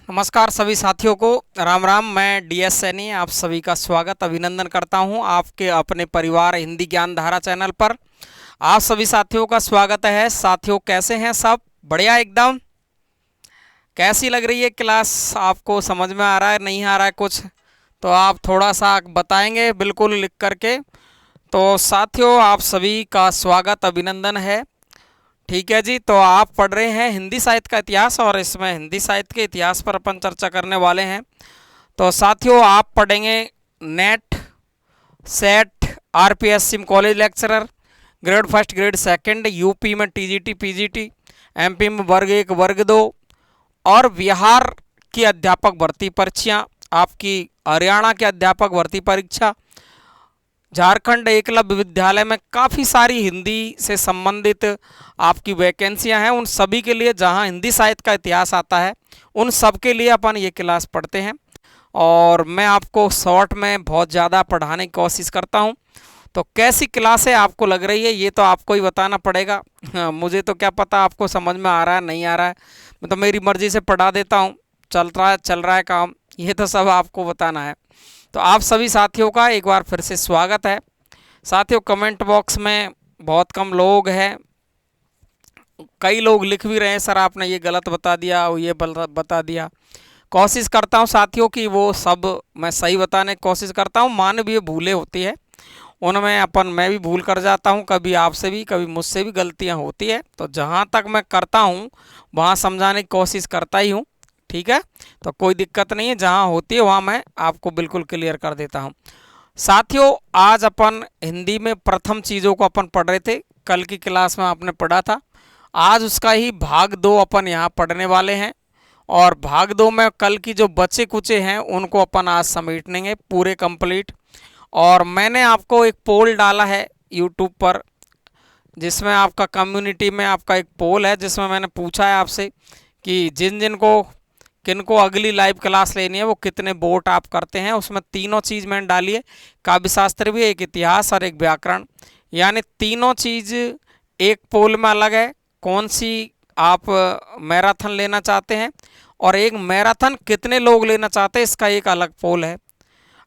नमस्कार सभी साथियों को, राम राम। मैं डीएस सैनी आप सभी का स्वागत अभिनंदन करता हूं आपके अपने परिवार हिंदी ज्ञान धारा चैनल पर। आप सभी साथियों का स्वागत है। साथियों, कैसे हैं सब? बढ़िया एकदम। कैसी लग रही है क्लास? आपको समझ में आ रहा है, नहीं आ रहा है कुछ? तो आप थोड़ा सा बताएंगे बिल्कुल लिख करके। तो साथियों, आप सभी का स्वागत अभिनंदन है। ठीक है जी। तो आप पढ़ रहे हैं हिंदी साहित्य का इतिहास और इसमें हिंदी साहित्य के इतिहास पर अपन चर्चा करने वाले हैं। तो साथियों, आप पढ़ेंगे नेट, सेट, आरपीएससी में college lecturer, grade first grade second, UP में टीजीटी पीजीटी, एमपी में वर्ग 1 वर्ग 2 और बिहार की अध्यापक भर्ती परीक्षाएं, आपकी हरियाणा के अध्यापक भर्ती परीक्षा, झारखंड एकलव्य विद्यालय में काफ़ी सारी हिंदी से संबंधित आपकी वैकेंसियां हैं। उन सभी के लिए जहां हिंदी साहित्य का इतिहास आता है, उन सब के लिए अपन ये क्लास पढ़ते हैं। और मैं आपको शॉर्ट में बहुत ज़्यादा पढ़ाने की कोशिश करता हूं। तो कैसी क्लास है आपको लग रही है, ये तो आपको ही बताना पड़ेगा। मुझे तो क्या पता आपको समझ में आ रहा है नहीं आ रहा है। मैं तो मेरी मर्ज़ी से पढ़ा देता हूँ, चल रहा है काम, ये तो सब आपको बताना है। तो आप सभी साथियों का एक बार फिर से स्वागत है। साथियों, कमेंट बॉक्स में बहुत कम लोग हैं। कई लोग लिख भी रहे हैं, सर आपने ये गलत बता दिया, ये बता दिया। कोशिश करता हूँ साथियों कि वो सब मैं सही बताने की कोशिश करता हूँ। मानवीय भूलें होती है, उनमें मैं भी भूल कर जाता हूँ। कभी आपसे भी, कभी मुझसे भी गलतियाँ होती है। तो जहाँ तक मैं करता हूँ वहाँ समझाने की कोशिश करता ही हूँ। ठीक है, तो कोई दिक्कत नहीं है। जहाँ होती है वहाँ मैं आपको बिल्कुल क्लियर कर देता हूँ। साथियों, आज अपन हिंदी में प्रथम चीज़ों को अपन पढ़ रहे थे, कल की क्लास में आपने पढ़ा था। आज उसका ही भाग 2 अपन यहाँ पढ़ने वाले हैं। और भाग 2 में कल की जो बचे कुचे हैं उनको अपन आज समेट लेंगे पूरे कंप्लीट। और मैंने आपको एक पोल डाला है यूट्यूब पर, जिसमें आपका कम्युनिटी में आपका एक पोल है, जिसमें मैंने पूछा है आपसे कि जिन को किनको अगली लाइव क्लास लेनी है वो कितने वोट आप करते हैं। उसमें तीनों चीज़ मैंने डाली है, काव्य शास्त्र भी, एक इतिहास और एक व्याकरण, यानी तीनों चीज़ एक पोल में अलग है। कौन सी आप मैराथन लेना चाहते हैं और एक मैराथन कितने लोग लेना चाहते हैं, इसका एक अलग पोल है।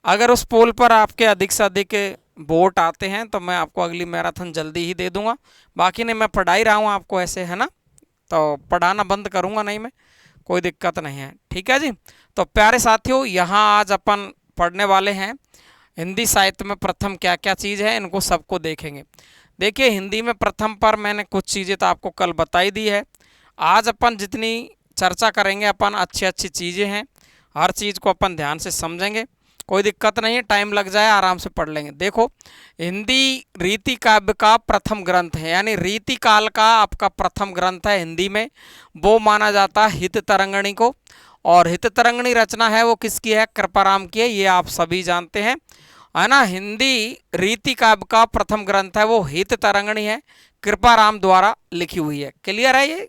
अगर उस पोल पर आपके अधिक से अधिक वोट आते हैं तो मैं आपको अगली मैराथन जल्दी ही दे दूंगा। बाकी नहीं, मैं पढ़ा ही रहा हूँ आपको ऐसे, है ना, तो पढ़ाना बंद करूँगा नहीं मैं, कोई दिक्कत नहीं है। ठीक है जी। तो प्यारे साथियों, यहाँ आज अपन पढ़ने वाले हैं हिंदी साहित्य में प्रथम क्या क्या चीज़ है, इनको सबको देखेंगे। देखिए, हिंदी में प्रथम पर मैंने कुछ चीज़ें तो आपको कल बताई दी है। आज अपन जितनी चर्चा करेंगे अपन अच्छी अच्छी चीज़ें हैं, हर चीज़ को अपन ध्यान से समझेंगे। कोई दिक्कत नहीं है, टाइम लग जाए आराम से पढ़ लेंगे। देखो, हिंदी रीति काव्य का प्रथम ग्रंथ है, यानी रीति काल का आपका प्रथम ग्रंथ है हिंदी में। वो माना जाता है हित तरंगिणी को। और हित तरंगिणी रचना है वो किसकी है? कृपाराम की है, ये आप सभी जानते हैं, है ना। हिंदी रीति काव्य का प्रथम ग्रंथ है वो हित तरंगिणी है, कृपाराम द्वारा लिखी हुई है। क्लियर है ये?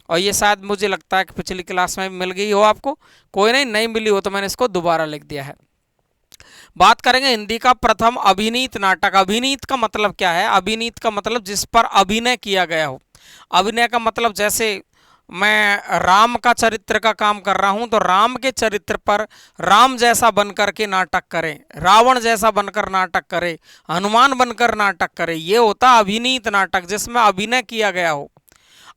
और ये शायद मुझे लगता है कि पिछली क्लास में मिल गई हो आपको। कोई नहीं मिली हो तो मैंने इसको दोबारा लिख दिया है। बात करेंगे हिंदी का प्रथम अभिनीत नाटक। अभिनीत का मतलब क्या है? अभिनीत का मतलब जिस पर अभिनय किया गया हो। अभिनय का मतलब जैसे मैं राम का चरित्र का काम कर रहा हूं तो राम के चरित्र पर राम जैसा बनकर के नाटक करें, रावण जैसा बनकर नाटक करें, हनुमान बनकर नाटक करें, ये होता अभिनीत नाटक, जिसमें अभिनय किया गया हो।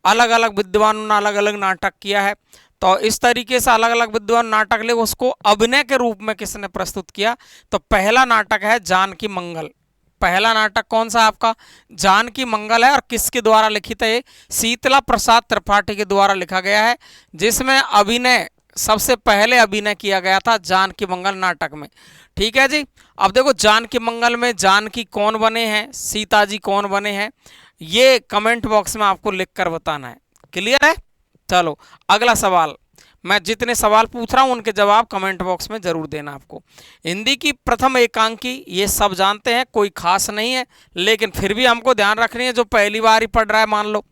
अलग अलग विद्वानों ने अलग अलग नाटक किया है, तो इस तरीके से अलग अलग विद्वान नाटक ले उसको अभिनय के रूप में किसने प्रस्तुत किया? तो पहला नाटक है जानकी मंगल। पहला नाटक कौन सा आपका? जानकी मंगल है। और किसके द्वारा लिखित है? शीतला प्रसाद त्रिपाठी के द्वारा लिखा गया है, जिसमें अभिनय सबसे पहले अभिनय किया गया था जानकी मंगल नाटक में। ठीक है जी। अब देखो, जानकी मंगल में जानकी कौन बने हैं, सीता जी कौन बने हैं, ये कमेंट बॉक्स में आपको लिखकर बताना है। क्लियर है? चलो अगला सवाल। मैं जितने सवाल पूछ रहा हूं उनके जवाब कमेंट बॉक्स में जरूर देना आपको। हिंदी की प्रथम एकांकी, ये सब जानते हैं, कोई खास नहीं है, लेकिन फिर भी हमको ध्यान रखनी है। जो पहली बार ही पढ़ रहा है मान लो,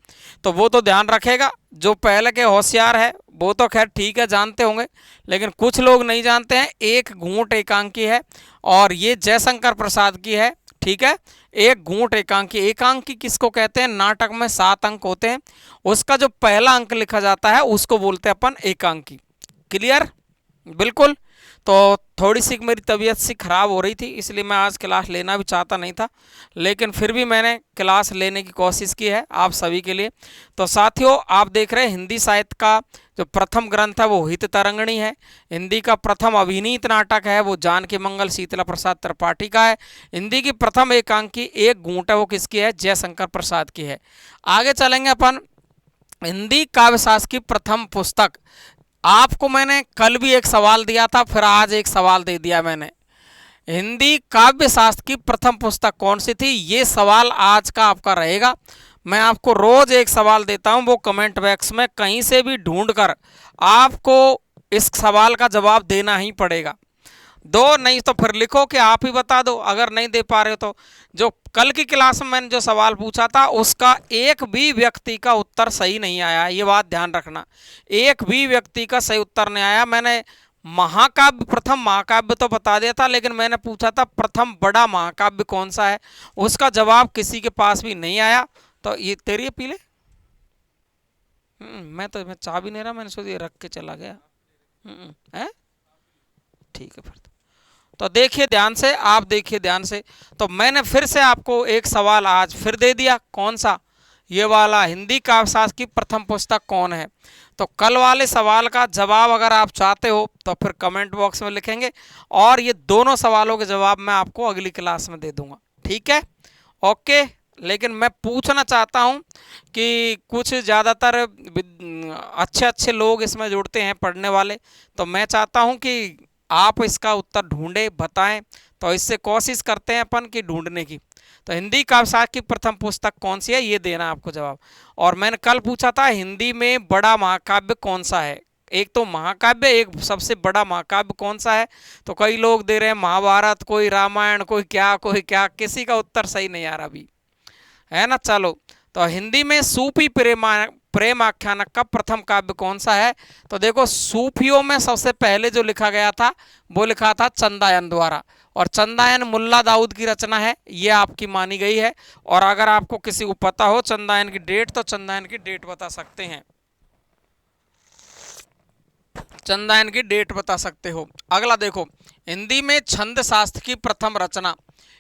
तो वो तो ध्यान रखेगा। जो पहले के होशियार है वो तो खैर ठीक है, जानते होंगे, लेकिन कुछ लोग नहीं जानते हैं। एक घूंट एकांकी है और ये जयशंकर प्रसाद की है। ठीक है, एक घूंट एकांकी। एकांकी किसको कहते हैं? नाटक में 7 अंक होते हैं, उसका जो पहला अंक लिखा जाता है उसको बोलते हैं अपन एकांकी। क्लियर, बिल्कुल। तो थोड़ी सी मेरी तबीयत सी खराब हो रही थी, इसलिए मैं आज क्लास लेना भी चाहता नहीं था, लेकिन फिर भी मैंने क्लास लेने की कोशिश की है आप सभी के लिए। तो साथियों, आप देख रहे हैं हिंदी साहित्य का जो प्रथम ग्रंथ है वो हित तरंगिणी है। हिंदी का प्रथम अभिनीत नाटक है वो जानकी मंगल शीतला प्रसाद त्रिपाठी का है। हिंदी की प्रथम एकांकी एक घूंट है वो किसकी है? जयशंकर प्रसाद की है। आगे चलेंगे अपन। हिंदी काव्यशास्त्र की प्रथम पुस्तक, आपको मैंने कल भी एक सवाल दिया था, फिर आज एक सवाल दे दिया मैंने। हिंदी काव्य शास्त्र की प्रथम पुस्तक कौन सी थी? ये सवाल आज का आपका रहेगा। मैं आपको रोज एक सवाल देता हूं, वो कमेंट बॉक्स में कहीं से भी ढूंढकर आपको इस सवाल का जवाब देना ही पड़ेगा। दो नहीं तो फिर लिखो कि आप ही बता दो, अगर नहीं दे पा रहे हो तो। जो कल की क्लास में मैंने जो सवाल पूछा था उसका एक भी व्यक्ति का उत्तर सही नहीं आया, ये बात ध्यान रखना। एक भी व्यक्ति का सही उत्तर नहीं आया। मैंने महाकाव्य, प्रथम महाकाव्य तो बता दिया था, लेकिन मैंने पूछा था प्रथम बड़ा महाकाव्य कौन सा है, उसका जवाब किसी के पास भी नहीं आया। तो ये तेरी पी ले। मैं चाह भी नहीं रहा, मैंने सोचा रख के चला गया। है ठीक है फिर तो देखिए ध्यान से, आप देखिए ध्यान से। तो मैंने फिर से आपको एक सवाल आज फिर दे दिया, कौन सा? ये वाला, हिंदी काव्यशास्त्र की प्रथम पुस्तक कौन है। तो कल वाले सवाल का जवाब अगर आप चाहते हो तो फिर कमेंट बॉक्स में लिखेंगे, और ये दोनों सवालों के जवाब मैं आपको अगली क्लास में दे दूंगा, ठीक है? ओके। लेकिन मैं पूछना चाहता हूं कि कुछ ज़्यादातर अच्छे अच्छे लोग इसमें जुड़ते हैं पढ़ने वाले, तो मैं चाहता हूं कि आप इसका उत्तर ढूंढे बताएं। तो इससे कोशिश करते हैं अपन की ढूंढने की। तो हिंदी काव्यशास्त्र की प्रथम पुस्तक कौन सी है, ये देना आपको जवाब। और मैंने कल पूछा था हिंदी में बड़ा महाकाव्य कौन सा है। एक तो महाकाव्य, एक सबसे बड़ा महाकाव्य कौन सा है। तो कई लोग दे रहे हैं महाभारत, कोई रामायण, कोई क्या, किसी का उत्तर सही नहीं आ रहा अभी, है ना। चलो, तो हिंदी में सूफी प्रेम आख्यानक का प्रथम काव्य कौन सा है। तो देखो, सूफियों में सबसे पहले जो लिखा गया था वो लिखा था चंदायन द्वारा, और चंदायन मुल्ला दाऊद की रचना है, ये आपकी मानी गई है। और अगर आपको किसी को पता हो चंदायन की डेट, तो चंदायन की डेट बता सकते हैं, चंदायन की डेट बता सकते हो। अगला देखो, हिंदी में छंद शास्त्र की प्रथम रचना,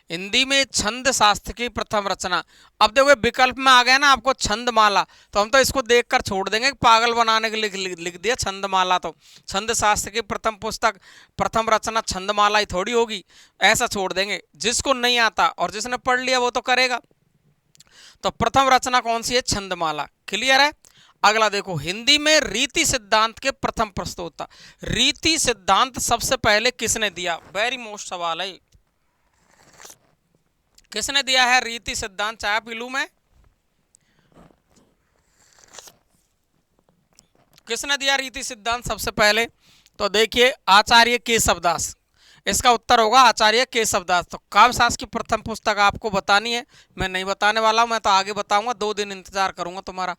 हिंदी में छंद शास्त्र की प्रथम रचना। अब देखो विकल्प में आ गया ना आपको छंदमाला, तो हम तो इसको देखकर छोड़ देंगे, पागल बनाने के लिए लिख दिया छंदमाला। तो छंद शास्त्र की प्रथम पुस्तक, प्रथम रचना छंदमाला ही थोड़ी होगी, ऐसा छोड़ देंगे। जिसको नहीं आता और जिसने पढ़ लिया वो तो करेगा। तो प्रथम रचना कौन सी है? छंदमाला। क्लियर है। अगला देखो, हिंदी में रीति सिद्धांत के प्रथम प्रस्तोता, रीति सिद्धांत सबसे पहले किसने दिया? वेरी मोस्ट सवाल है, किसने दिया है रीति सिद्धांत? चाय पी लूं मैं? किसने दिया रीति सिद्धांत सबसे पहले? तो देखिए, आचार्य केशवदास, इसका उत्तर होगा आचार्य केशवदास। तो काव्यशास्त्र की प्रथम पुस्तक आपको बतानी है, मैं नहीं बताने वाला हूं, मैं तो आगे बताऊंगा, 2 दिन इंतजार करूंगा तुम्हारा।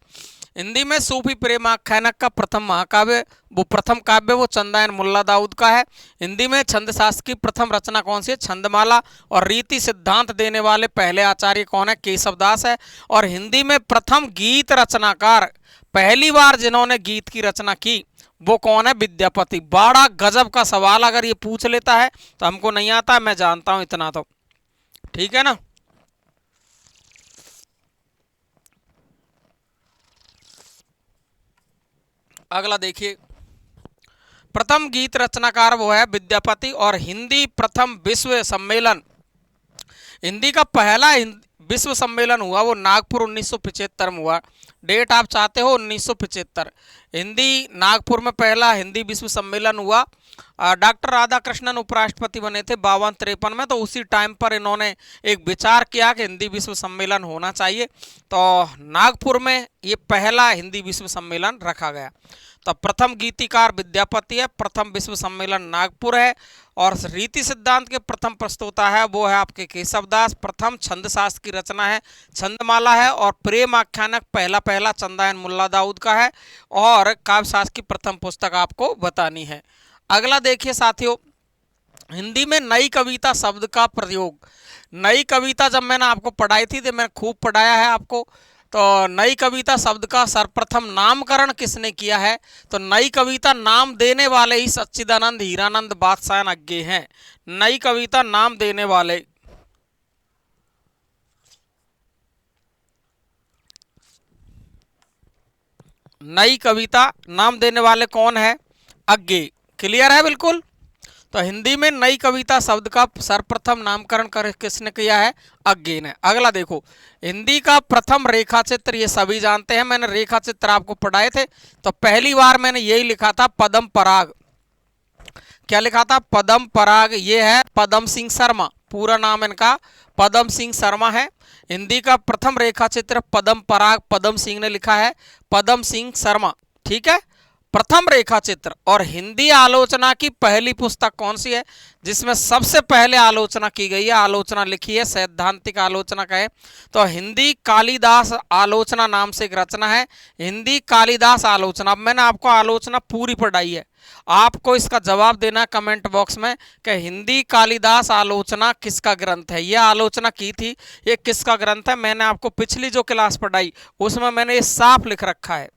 हिंदी में सूफी प्रेम आख्यानक का प्रथम महाकाव्य, वो प्रथम काव्य वो चंदायन मुल्ला दाऊद का है। हिंदी में छंद शास्त्र की प्रथम रचना कौन सी है? छंदमाला। और रीति सिद्धांत देने वाले पहले आचार्य कौन है? केशवदास है। और हिंदी में प्रथम गीत रचनाकार, पहली बार जिन्होंने गीत की रचना की वो कौन है? विद्यापति। बड़ा गजब का सवाल अगर ये पूछ लेता है, तो हमको नहीं आता, मैं जानता हूं इतना तो, ठीक है ना। अगला देखिए, प्रथम गीत रचनाकार वो है विद्यापति। और हिंदी प्रथम विश्व सम्मेलन, हिंदी का पहला विश्व सम्मेलन हुआ वो नागपुर 1975 में हुआ। डेट आप चाहते हो 1975, हिंदी नागपुर में पहला हिंदी विश्व सम्मेलन हुआ। डॉक्टर राधाकृष्णन उपराष्ट्रपति बने थे 52-53 में, तो उसी टाइम पर इन्होंने एक विचार किया कि हिंदी विश्व सम्मेलन होना चाहिए, तो नागपुर में ये पहला हिंदी विश्व सम्मेलन रखा गया। तो प्रथम गीतिकार विद्यापति है, प्रथम विश्व सम्मेलन नागपुर है, और रीति सिद्धांत के प्रथम प्रस्तोता है वो है आपके केशवदास। प्रथम छंद शास्त्र की रचना है छंदमाला है, और प्रेम आख्यानक पहला चंदायन मुल्ला दाऊद का है, और काव्यशास्त्र की प्रथम पुस्तक आपको बतानी है। अगला देखिए साथियों, हिंदी में नई कविता शब्द का प्रयोग, नई कविता जब मैंने आपको पढ़ाई थी तो मैंने खूब पढ़ाया है आपको तो नई कविता शब्द का सर्वप्रथम नामकरण किसने किया है? तो नई कविता नाम देने वाले ही सच्चिदानंद हीरानंद बादशाह अज्ञे हैं। नई कविता नाम देने वाले नई कविता नाम देने वाले कौन है? अज्ञे। क्लियर है बिल्कुल। तो हिंदी में नई कविता शब्द का सर्वप्रथम नामकरण कर किसने किया है? अज्ञे ने। अगला देखो, हिंदी का प्रथम रेखा चित्र, ये सभी जानते हैं, मैंने रेखा चित्र आपको पढ़ाए थे। तो पहली बार मैंने यही लिखा था, पदम पराग। क्या लिखा था? पदम पराग। ये है पदम सिंह शर्मा, पूरा नाम इनका पदम सिंह शर्मा है। हिंदी का प्रथम रेखा चित्र पदम पराग, पदम सिंह ने लिखा है, पदम सिंह शर्मा। ठीक है, प्रथम रेखा चित्र। और हिंदी आलोचना की पहली पुस्तक कौन सी है जिसमें सबसे पहले आलोचना की गई है, आलोचना लिखी है, सैद्धांतिक आलोचना का है? तो हिंदी कालिदास आलोचना नाम से एक रचना है, हिंदी कालिदास आलोचना। अब मैंने आपको आलोचना पूरी पढ़ाई है, आपको इसका जवाब देना कमेंट बॉक्स में कि हिंदी कालिदास आलोचना किसका ग्रंथ है। यह आलोचना की थी, ये किसका ग्रंथ है? मैंने आपको पिछली जो क्लास पढ़ाई उसमें मैंने ये साफ लिख रखा है,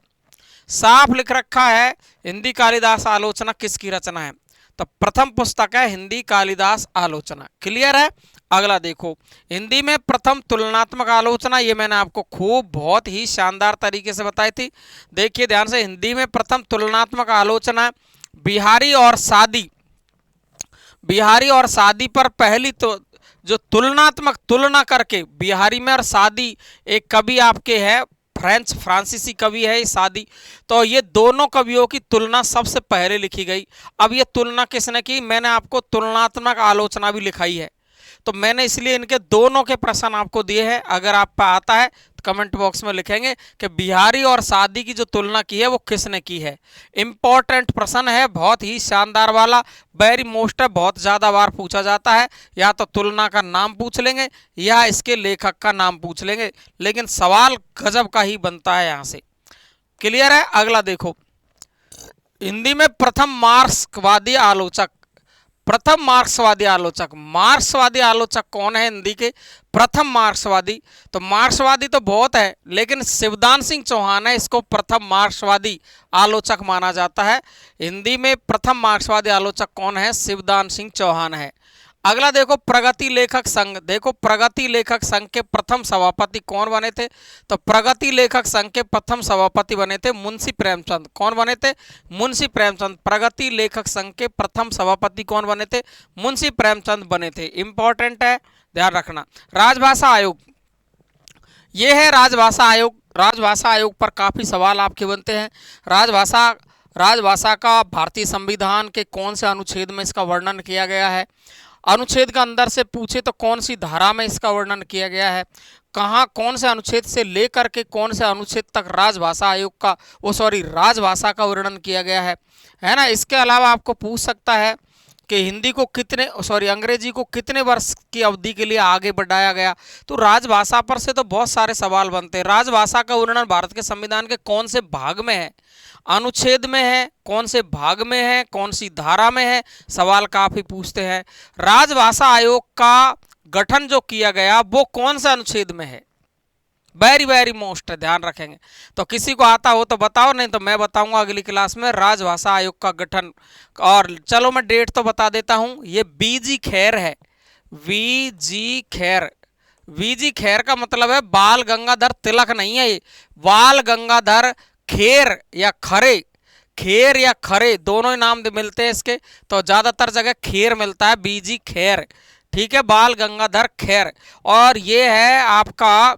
साफ लिख रखा है हिंदी कालिदास आलोचना किसकी रचना है। तो प्रथम पुस्तक है हिंदी कालिदास आलोचना। क्लियर है। अगला देखो, हिंदी में प्रथम तुलनात्मक आलोचना, ये मैंने आपको खूब बहुत ही शानदार तरीके से बताई थी। देखिए ध्यान से, हिंदी में प्रथम तुलनात्मक आलोचना बिहारी और सादी, बिहारी और सादी पर पहली तो जो तुलनात्मक तुलना करके, बिहारी में और सादी एक कवि आपके है, फ्रांसीसी कवि है ये सादी। तो ये दोनों कवियों की तुलना सबसे पहले लिखी गई। अब ये तुलना किसने की? मैंने आपको तुलनात्मक आलोचना भी लिखाई है, तो मैंने इसलिए इनके दोनों के प्रश्न आपको दिए हैं। अगर आप पे आता है तो कमेंट बॉक्स में लिखेंगे कि बिहारी और सादी की जो तुलना की है वो किसने की है। इंपॉर्टेंट प्रश्न है, बहुत ही शानदार वाला, वेरी मोस्ट है, बहुत ज़्यादा बार पूछा जाता है। या तो तुलना का नाम पूछ लेंगे या इसके लेखक का नाम पूछ लेंगे, लेकिन सवाल गजब का ही बनता है यहाँ से। क्लियर है। अगला देखो, हिंदी में प्रथम मार्क्सवादी आलोचक, प्रथम मार्क्सवादी आलोचक, मार्क्सवादी आलोचक कौन है हिंदी के? प्रथम मार्क्सवादी। तो मार्क्सवादी तो बहुत है, लेकिन शिवदान सिंह चौहान है, इसको प्रथम मार्क्सवादी आलोचक माना जाता है। हिंदी में प्रथम मार्क्सवादी आलोचक कौन है? शिवदान सिंह चौहान है। अगला देखो, प्रगति लेखक संघ। देखो, प्रगति लेखक संघ के प्रथम सभापति कौन बने थे? तो प्रगति लेखक संघ के प्रथम सभापति बने थे मुंशी प्रेमचंद। कौन बने थे? मुंशी प्रेमचंद। प्रगति लेखक संघ के प्रथम सभापति कौन बने थे? मुंशी प्रेमचंद बने थे। इंपॉर्टेंट है, ध्यान रखना। राजभाषा आयोग, ये है राजभाषा आयोग। राजभाषा आयोग पर काफी सवाल आपके बनते हैं। राजभाषा का भारतीय संविधान के कौन से अनुच्छेद में इसका वर्णन किया गया है? अनुच्छेद का अंदर से पूछे तो कौन सी धारा में इसका वर्णन किया गया है? कहाँ, कौन से अनुच्छेद से लेकर के कौन से अनुच्छेद तक राजभाषा आयोग का राजभाषा का वर्णन किया गया है ना। इसके अलावा आपको पूछ सकता है कि हिंदी को अंग्रेजी को कितने वर्ष की अवधि के लिए आगे बढ़ाया गया। तो राजभाषा पर से तो बहुत सारे सवाल बनते हैं। राजभाषा का वर्णन भारत के संविधान के कौन से भाग में है, अनुच्छेद में है, कौन से भाग में है, कौन सी धारा में है, सवाल काफी पूछते हैं। राजभाषा आयोग का गठन जो किया गया वो कौन से अनुच्छेद में है? वेरी वेरी मोस्ट है, ध्यान रखेंगे। तो किसी को आता हो तो बताओ, नहीं तो मैं बताऊंगा अगली क्लास में राजभाषा आयोग का गठन। और चलो मैं डेट तो बता देता हूं, ये बीजी खैर है, वीजी खैर। वीजी खैर का मतलब है बाल गंगाधर तिलक नहीं है, ये बाल गंगाधर खेर या खरे, खेर या खरे दोनों ही नाम मिलते हैं इसके, तो ज्यादातर जगह खेर मिलता है, बीजी खैर। ठीक है, बाल गंगाधर खैर। और ये है आपका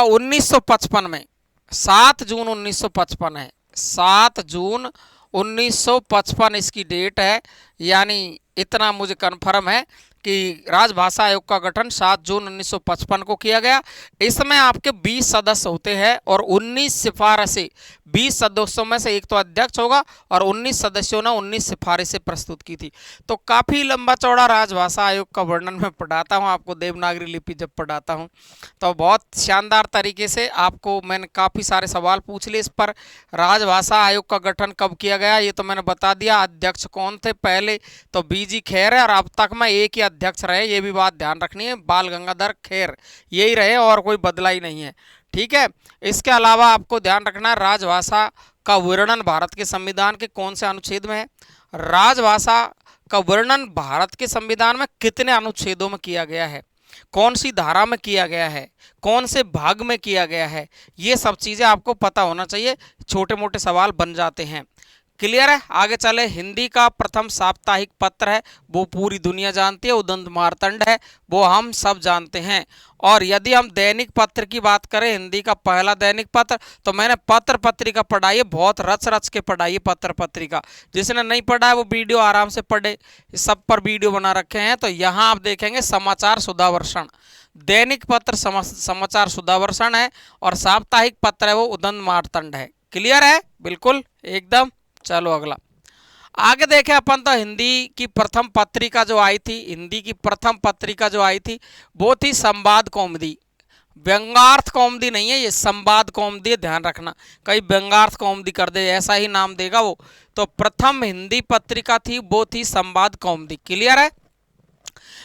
1955 में, 7 जून 1955 है, 7 जून 1955 इसकी डेट है। यानी इतना मुझे कन्फर्म है कि राजभाषा आयोग का गठन 7 जून 1955 को किया गया। इसमें आपके 20 सदस्य होते हैं और 19 सिफारिशें, 20 सदस्यों में से एक तो अध्यक्ष होगा और 19 सदस्यों ने 19 सिफारिशें प्रस्तुत की थी। तो काफ़ी लंबा चौड़ा राजभाषा आयोग का वर्णन मैं पढ़ाता हूँ आपको, देवनागरी लिपि जब पढ़ाता हूँ तो बहुत शानदार तरीके से आपको मैंने काफ़ी सारे सवाल पूछ लिए इस पर। राजभाषा आयोग का गठन कब किया गया ये तो मैंने बता दिया। अध्यक्ष कौन थे पहले? तो बीजी खैर है, और अब तक मैं एक ही अध्यक्ष रहे, ये भी बात ध्यान रखनी है, बाल गंगाधर खेर यही रहे और कोई बदला ही नहीं है। ठीक है, इसके अलावा आपको ध्यान रखना है राजभाषा का वर्णन भारत के संविधान के कौन से अनुच्छेद में है। राजभाषा का वर्णन भारत के संविधान में कितने अनुच्छेदों में किया गया है, कौन सी धारा में किया गया है, कौन से भाग में किया गया है, ये सब चीज़ें आपको पता होना चाहिए, छोटे मोटे सवाल बन जाते हैं। क्लियर है, आगे चले। हिंदी का प्रथम साप्ताहिक पत्र है, वो पूरी दुनिया जानती है, उदंत मार्तंड है, वो हम सब जानते हैं। और यदि हम दैनिक पत्र की बात करें, हिंदी का पहला दैनिक पत्र, तो मैंने पत्र पत्रिका पढ़ाई है, बहुत रच रच के पढ़ाई है पत्र पत्रिका। जिसने नहीं पढ़ा है वो वीडियो आराम से पढ़े, सब पर वीडियो बना रखे हैं। तो यहाँ आप देखेंगे समाचार सुधावर्षण, दैनिक पत्र समाचार सुधावर्षण है, और साप्ताहिक पत्र है वो उदंत मार्तंड है। क्लियर है, बिल्कुल एकदम। चलो अगला आगे देखें अपन। तो हिंदी की प्रथम पत्रिका जो आई थी, हिंदी की प्रथम पत्रिका जो आई थी वो थी संवाद कौमुदी। व्यंग्यार्थ कौमुदी नहीं है ये, संवाद कौमुदी, ध्यान रखना, कहीं व्यंग्यार्थ कौमुदी कर दे, ऐसा ही नाम देगा वो। तो प्रथम हिंदी पत्रिका थी वो थी संवाद कौमुदी। क्लियर है।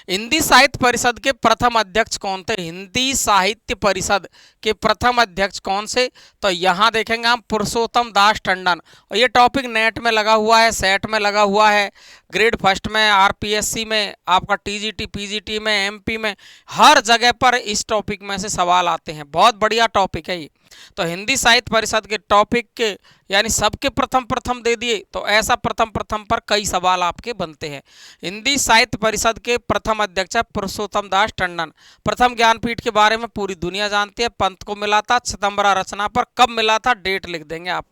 हिंदी साहित्य परिषद के प्रथम अध्यक्ष कौन थे? हिंदी साहित्य परिषद के प्रथम अध्यक्ष कौन से? तो यहाँ देखेंगे हम पुरुषोत्तम दास टंडन। और ये टॉपिक नेट में लगा हुआ है, सेट में लगा हुआ है, ग्रेड फर्स्ट में, आरपीएससी में, आपका टीजीटी पीजीटी में, एमपी में, हर जगह पर इस टॉपिक में से सवाल आते हैं। बहुत बढ़िया टॉपिक है ये। तो हिंदी साहित्य परिषद के टॉपिक के यानी सबके प्रथम प्रथम दे दिए, तो ऐसा प्रथम प्रथम पर कई सवाल आपके बनते हैं। हिंदी साहित्य परिषद के प्रथम अध्यक्ष है पुरुषोत्तम दास टंडन। प्रथम ज्ञानपीठ के बारे में पूरी दुनिया जानती है। पंत को मिला था सितंबरा रचना पर, कब मिला था डेट लिख देंगे आप।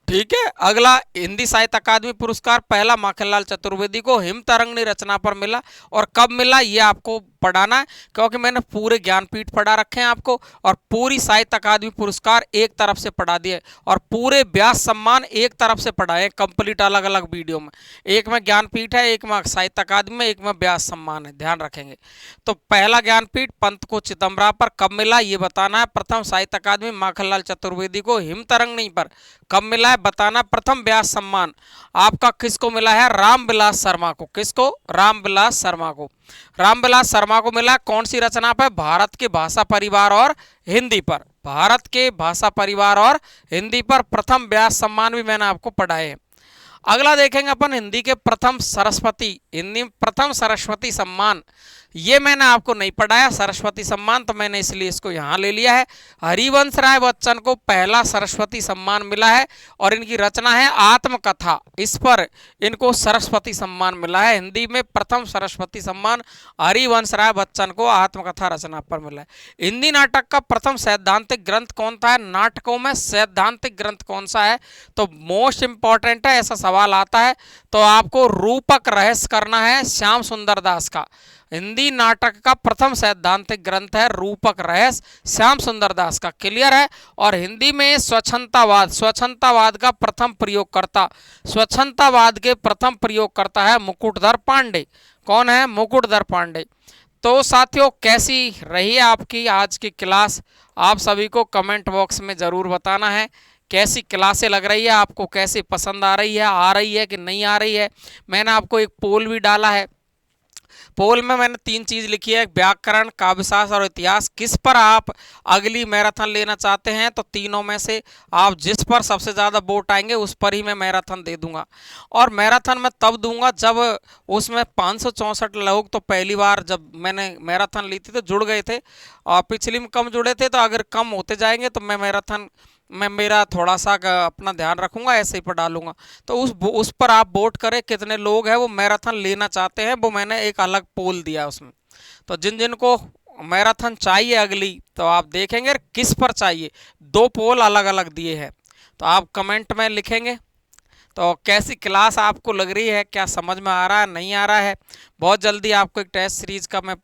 ठीक है, अगला हिंदी साहित्य अकादमी पुरस्कार पहला माखनलाल चतुर्वेदी को हिम तरंगिणी रचना पर मिला, और कब मिला ये आपको पढ़ाना है, क्योंकि मैंने पूरे ज्ञानपीठ पढ़ा रखे हैं आपको, और पूरी साहित्य अकादमी पुरस्कार एक तरफ से पढ़ा दिए, और पूरे व्यास सम्मान एक तरफ से पढ़ाए कंप्लीट अलग अलग वीडियो में। एक में ज्ञानपीठ है, एक में साहित्य अकादमी में, एक में व्यास सम्मान है, ध्यान रखेंगे। तो पहला ज्ञानपीठ पंत को चिदम्बरा पर कब मिला ये बताना है। प्रथम साहित्य अकादमी माखनलाल चतुर्वेदी को हिम तरंगिणी पर कब मिला है बताना। प्रथम व्यास सम्मान आपका किसको मिला है? रामविलास शर्मा को। किसको? रामविलास शर्मा को। रामविलास शर्मा को मिला कौन सी रचना पर? भारत के भाषा परिवार और हिंदी पर। भारत के भाषा परिवार और हिंदी पर प्रथम व्यास सम्मान भी मैंने आपको पढ़ाए हैं। अगला देखेंगे अपन हिंदी के प्रथम सरस्वती, हिंदी प्रथम सरस्वती सम्मान, ये मैंने आपको नहीं पढ़ाया सरस्वती सम्मान, तो मैंने इसलिए इसको यहाँ ले लिया है। हरिवंश राय बच्चन को पहला सरस्वती सम्मान मिला है, और इनकी रचना है आत्मकथा, इस पर इनको सरस्वती सम्मान मिला है। हिंदी में प्रथम सरस्वती सम्मान हरिवंश राय बच्चन को आत्मकथा रचना पर मिला है। हिंदी नाटक का प्रथम सैद्धांतिक ग्रंथ कौन सा है? नाटकों में सैद्धांतिक ग्रंथ कौन सा है? तो मोस्ट इंपॉर्टेंट है, ऐसा सवाल आता है तो आपको रूपक रहस्य करना है श्याम सुंदर दास का। हिंदी नाटक का प्रथम सैद्धांतिक ग्रंथ है रूपक रहस्य, श्याम सुंदर दास का। क्लियर है। और हिंदी में स्वच्छंदतावाद, स्वच्छंदतावाद का प्रथम प्रयोगकर्ता, स्वच्छंदतावाद के प्रथम प्रयोगकर्ता है मुकुटधर पांडे। कौन है? मुकुटधर पांडे। तो साथियों कैसी रही आपकी आज की क्लास? आप सभी को कमेंट बॉक्स में ज़रूर बताना है कैसी क्लासें लग रही है आपको, कैसी पसंद आ रही है कि नहीं आ रही है। मैंने आपको एक पोल भी डाला है, पोल में मैंने 3 चीज़ लिखी है, व्याकरण, काव्यशास्त्र और इतिहास। किस पर आप अगली मैराथन लेना चाहते हैं? तो तीनों में से आप जिस पर सबसे ज़्यादा वोट आएंगे उस पर ही मैं मैराथन दे दूंगा। और मैराथन मैं तब दूंगा जब उसमें 564 लोग तो पहली बार जब मैंने मैराथन ली थी तो जुड़ गए थे, और पिछली में कम जुड़े थे, तो अगर कम होते जाएंगे तो मैं मैराथन मैं मेरा थोड़ा सा अपना ध्यान रखूंगा, ऐसे ही पर डालूंगा। तो उस पर आप वोट करें कितने लोग हैं वो मैराथन लेना चाहते हैं, वो मैंने एक अलग पोल दिया उसमें। तो जिन जिन को मैराथन चाहिए अगली, तो आप देखेंगे किस पर चाहिए, 2 पोल अलग अलग दिए हैं, तो आप कमेंट में लिखेंगे। तो कैसी क्लास आपको लग रही है, क्या समझ में आ रहा है, नहीं आ रहा है? बहुत जल्दी आपको एक टेस्ट सीरीज का मैं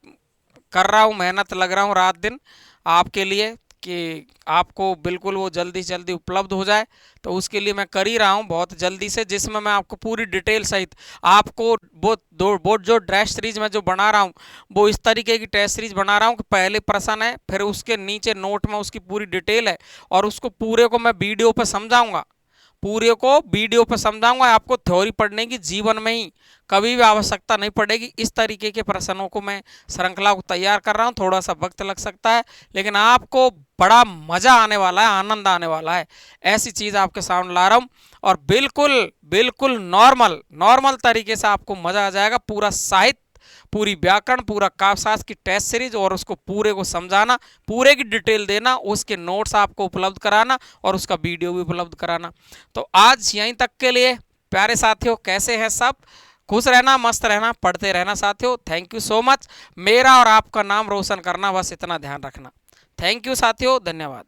कर रहा हूँ, मेहनत लग रहा हूँ रात दिन आपके लिए कि आपको बिल्कुल वो जल्दी से जल्दी उपलब्ध हो जाए। तो उसके लिए मैं कर ही रहा हूँ बहुत जल्दी से, जिसमें मैं आपको पूरी डिटेल सहित आपको वो जो टेस्ट सीरीज में जो बना रहा हूँ वो इस तरीके की टेस्ट सीरीज बना रहा हूँ कि पहले प्रश्न है, फिर उसके नीचे नोट में उसकी पूरी डिटेल है, और उसको पूरे को मैं वीडियो पर समझाऊँगा, पूरे को वीडियो पर समझाऊंगा। आपको थ्योरी पढ़ने की जीवन में ही कभी भी आवश्यकता नहीं पड़ेगी। इस तरीके के प्रश्नों को मैं श्रृंखला को तैयार कर रहा हूँ। थोड़ा सा वक्त लग सकता है, लेकिन आपको बड़ा मजा आने वाला है, आनंद आने वाला है। ऐसी चीज आपके सामने ला रहा हूँ और बिल्कुल बिल्कुल नॉर्मल तरीके से आपको मजा आ जाएगा। पूरा साहित्य, पूरी व्याकरण, पूरा काव्यशास्त्र की टेस्ट सीरीज और उसको पूरे को समझाना, पूरे की डिटेल देना, उसके नोट्स आपको उपलब्ध कराना और उसका वीडियो भी उपलब्ध कराना। तो आज यहीं तक के लिए प्यारे साथियों, कैसे हैं सब? खुश रहना, मस्त रहना, पढ़ते रहना साथियों। Thank you so much. मेरा और आपका नाम रोशन करना, बस इतना ध्यान रखना। थैंक यू साथियों, धन्यवाद।